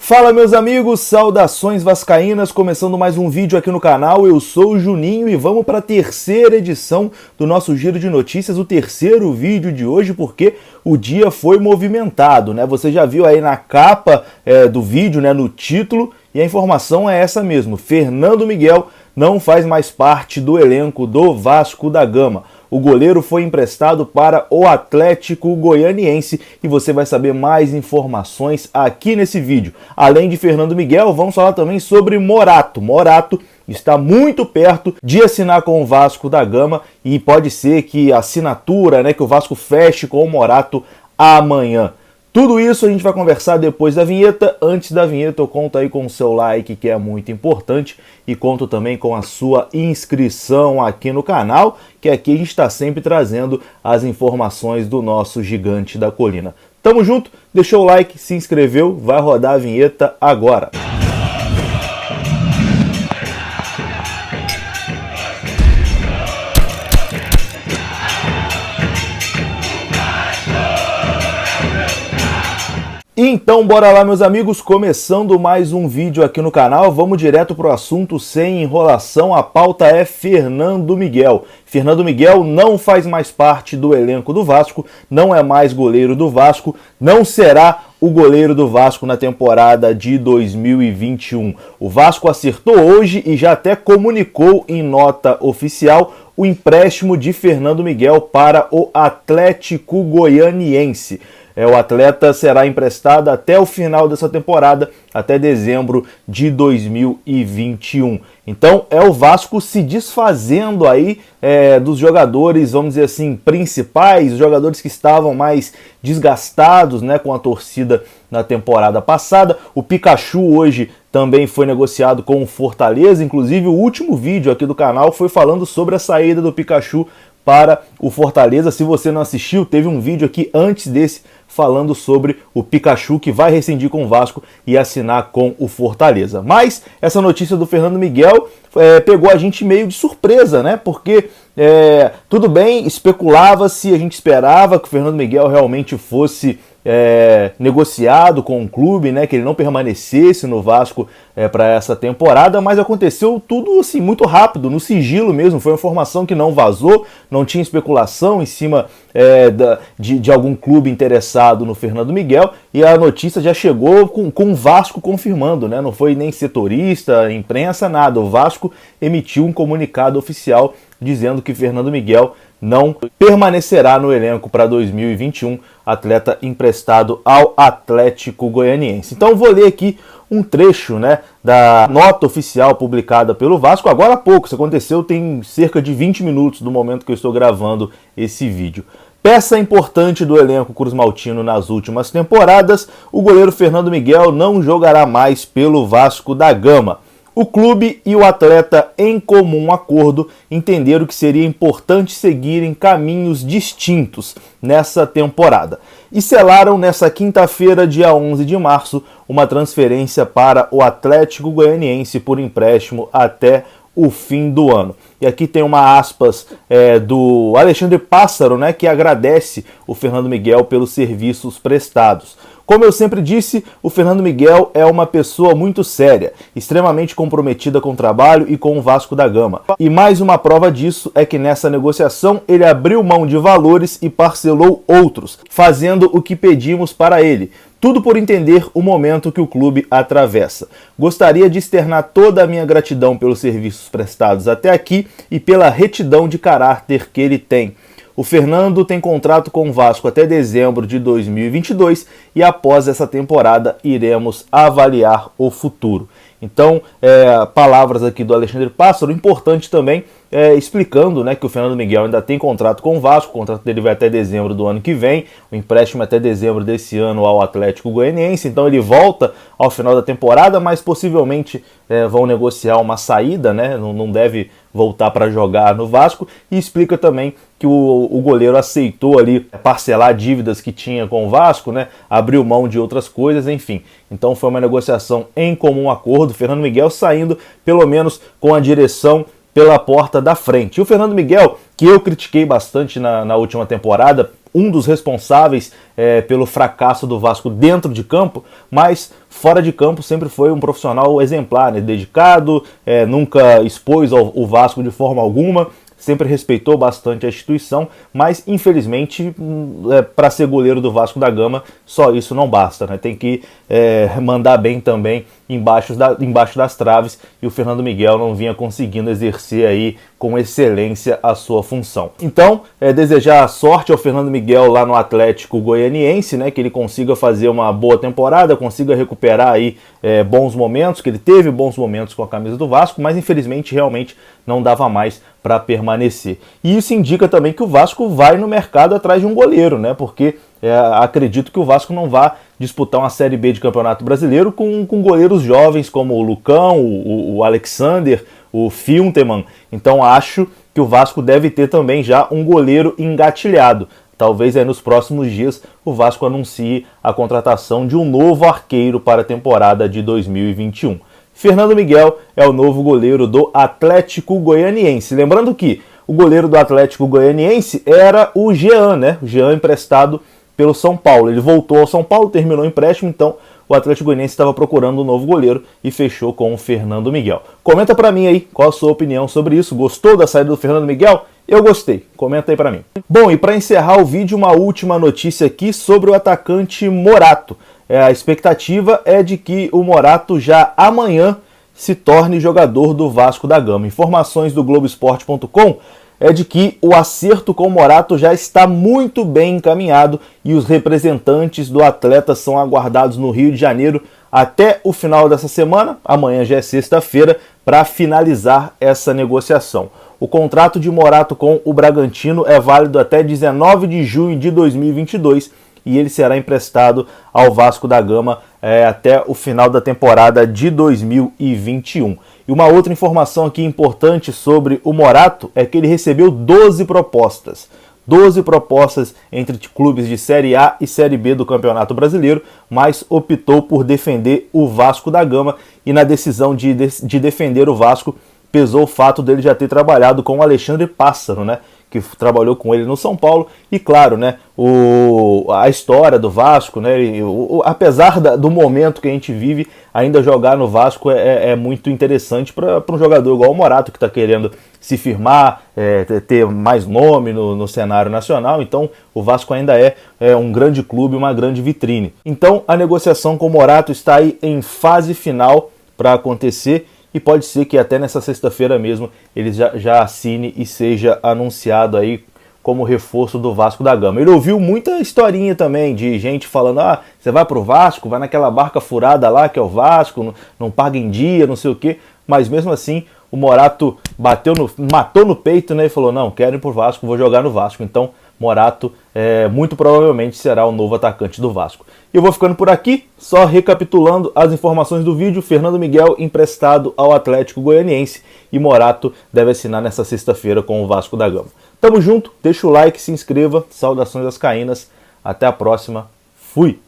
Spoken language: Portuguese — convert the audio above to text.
Fala meus amigos, saudações vascaínas, começando mais um vídeo aqui no canal. Eu sou o Juninho e vamos para a terceira edição do nosso Giro de Notícias, o terceiro vídeo de hoje, porque o dia foi movimentado, né? Você já viu aí na capa do vídeo, né, no título, e a informação é essa mesmo: Fernando Miguel não faz mais parte do elenco do Vasco da Gama. O goleiro foi emprestado para o Atlético Goianiense e você vai saber mais informações aqui nesse vídeo. Além de Fernando Miguel, vamos falar também sobre Morato. Morato está muito perto de assinar com o Vasco da Gama e pode ser que a assinatura, né, que o Vasco feche com o Morato amanhã. Tudo isso a gente vai conversar depois da vinheta. Antes da vinheta eu conto aí com o seu like, que é muito importante, e conto também com a sua inscrição aqui no canal, que aqui a gente está sempre trazendo as informações do nosso gigante da colina. Tamo junto, deixou o like, se inscreveu, vai rodar a vinheta agora. Então bora lá meus amigos, começando mais um vídeo aqui no canal, vamos direto pro assunto sem enrolação. A pauta é Fernando Miguel. Fernando Miguel não faz mais parte do elenco do Vasco, não é mais goleiro do Vasco, não será o goleiro do Vasco na temporada de 2021. O Vasco acertou hoje e já até comunicou em nota oficial o empréstimo de Fernando Miguel para o Atlético Goianiense. O atleta será emprestado até o final dessa temporada, até dezembro de 2021. Então é o Vasco se desfazendo aí dos jogadores, vamos dizer assim, principais, os jogadores que estavam mais desgastados, né, com a torcida na temporada passada. O Pikachu hoje também foi negociado com o Fortaleza, inclusive o último vídeo aqui do canal foi falando sobre a saída do Pikachu para o Fortaleza. Se você não assistiu, teve um vídeo aqui antes desse falando sobre o Pikachu que vai rescindir com o Vasco e assinar com o Fortaleza. Mas essa notícia do Fernando Miguel pegou a gente meio de surpresa, né? Porque tudo bem, especulava-se, a gente esperava que o Fernando Miguel realmente fosse negociado com o clube, né, que ele não permanecesse no Vasco para essa temporada, mas aconteceu tudo assim muito rápido, no sigilo mesmo. Foi uma informação que não vazou, não tinha especulação em cima de algum clube interessado no Fernando Miguel, e a notícia já chegou com o Vasco confirmando, né? Não foi nem setorista, imprensa, nada. O Vasco emitiu um comunicado oficial dizendo que Fernando Miguel não permanecerá no elenco para 2021, atleta emprestado ao Atlético Goianiense. Então vou ler aqui um trecho, né, da nota oficial publicada pelo Vasco agora há pouco. Isso aconteceu tem cerca de 20 minutos do momento que eu estou gravando esse vídeo. Peça importante do elenco cruzmaltino nas últimas temporadas, o goleiro Fernando Miguel não jogará mais pelo Vasco da Gama. O clube e o atleta, em comum acordo, entenderam que seria importante seguirem caminhos distintos nessa temporada e selaram nessa quinta-feira, dia 11 de março, uma transferência para o Atlético Goianiense por empréstimo até o fim do ano. E aqui tem uma aspas do Alexandre Pássaro, né, que agradece o Fernando Miguel pelos serviços prestados. Como eu sempre disse, o Fernando Miguel é uma pessoa muito séria, extremamente comprometida com o trabalho e com o Vasco da Gama. E mais uma prova disso é que nessa negociação ele abriu mão de valores e parcelou outros, fazendo o que pedimos para ele. Tudo por entender o momento que o clube atravessa. Gostaria de externar toda a minha gratidão pelos serviços prestados até aqui e pela retidão de caráter que ele tem. O Fernando tem contrato com o Vasco até dezembro de 2022 e após essa temporada iremos avaliar o futuro. Então, palavras aqui do Alexandre Pássaro, importante também, explicando, né, que o Fernando Miguel ainda tem contrato com o Vasco, o contrato dele vai até dezembro do ano que vem, o empréstimo até dezembro desse ano ao Atlético Goianiense, então ele volta ao final da temporada, mas possivelmente vão negociar uma saída, né, não deve voltar para jogar no Vasco, e explica também que o goleiro aceitou ali parcelar dívidas que tinha com o Vasco, né, abriu mão de outras coisas, enfim. Então foi uma negociação em comum acordo, Fernando Miguel saindo pelo menos com a direção pela porta da frente. E o Fernando Miguel, que eu critiquei bastante na última temporada, um dos responsáveis pelo fracasso do Vasco dentro de campo, mas fora de campo sempre foi um profissional exemplar, né? Dedicado, nunca expôs o Vasco de forma alguma, sempre respeitou bastante a instituição, mas infelizmente para ser goleiro do Vasco da Gama só isso não basta, né? Tem que mandar bem também embaixo das traves, e o Fernando Miguel não vinha conseguindo exercer aí com excelência a sua função. Então, desejar sorte ao Fernando Miguel lá no Atlético Goianiense, né, que ele consiga fazer uma boa temporada, consiga recuperar aí bons momentos, que ele teve bons momentos com a camisa do Vasco, mas infelizmente realmente não dava mais para permanecer. E isso indica também que o Vasco vai no mercado atrás de um goleiro, né, porque acredito que o Vasco não vá disputar uma Série B de Campeonato Brasileiro com goleiros jovens como o Lucão, o Alexander, o Filteman. Então acho que o Vasco deve ter também já um goleiro engatilhado. Talvez aí nos próximos dias o Vasco anuncie a contratação de um novo arqueiro para a temporada de 2021. Fernando Miguel é o novo goleiro do Atlético Goianiense. Lembrando que o goleiro do Atlético Goianiense era o Jean, né? O Jean emprestado pelo São Paulo. Ele voltou ao São Paulo, terminou o empréstimo, então o Atlético Goianiense estava procurando um novo goleiro e fechou com o Fernando Miguel. Comenta pra mim aí qual a sua opinião sobre isso. Gostou da saída do Fernando Miguel? Eu gostei. Comenta aí pra mim. Bom, e para encerrar o vídeo, uma última notícia aqui sobre o atacante Morato. A expectativa é de que o Morato já amanhã se torne jogador do Vasco da Gama. Informações do Globoesporte.com é de que o acerto com o Morato já está muito bem encaminhado e os representantes do atleta são aguardados no Rio de Janeiro até o final dessa semana, amanhã já é sexta-feira, para finalizar essa negociação. O contrato de Morato com o Bragantino é válido até 19 de junho de 2022 e ele será emprestado ao Vasco da Gama até o final da temporada de 2021. E uma outra informação aqui importante sobre o Morato é que ele recebeu 12 propostas. 12 propostas entre clubes de Série A e Série B do Campeonato Brasileiro, mas optou por defender o Vasco da Gama, e na decisão de defender o Vasco pesou o fato dele já ter trabalhado com o Alexandre Pássaro, né, que trabalhou com ele no São Paulo, e claro, né, a história do Vasco, né, apesar do momento que a gente vive, ainda jogar no Vasco é muito interessante para um jogador igual o Morato, que está querendo se firmar, ter mais nome no cenário nacional. Então o Vasco ainda é um grande clube, uma grande vitrine. Então a negociação com o Morato está aí em fase final para acontecer, e pode ser que até nessa sexta-feira mesmo ele já assine e seja anunciado aí como reforço do Vasco da Gama. Ele ouviu muita historinha também de gente falando: você vai pro Vasco, vai naquela barca furada lá que é o Vasco, não paga em dia, não sei o quê. Mas mesmo assim o Morato matou no peito, né, e falou: não, quero ir pro Vasco, vou jogar no Vasco. Então Morato muito provavelmente será o novo atacante do Vasco. Eu vou ficando por aqui, só recapitulando as informações do vídeo: Fernando Miguel emprestado ao Atlético Goianiense e Morato deve assinar nessa sexta-feira com o Vasco da Gama. Tamo junto, deixa o like, se inscreva, saudações vascaínas, até a próxima, fui!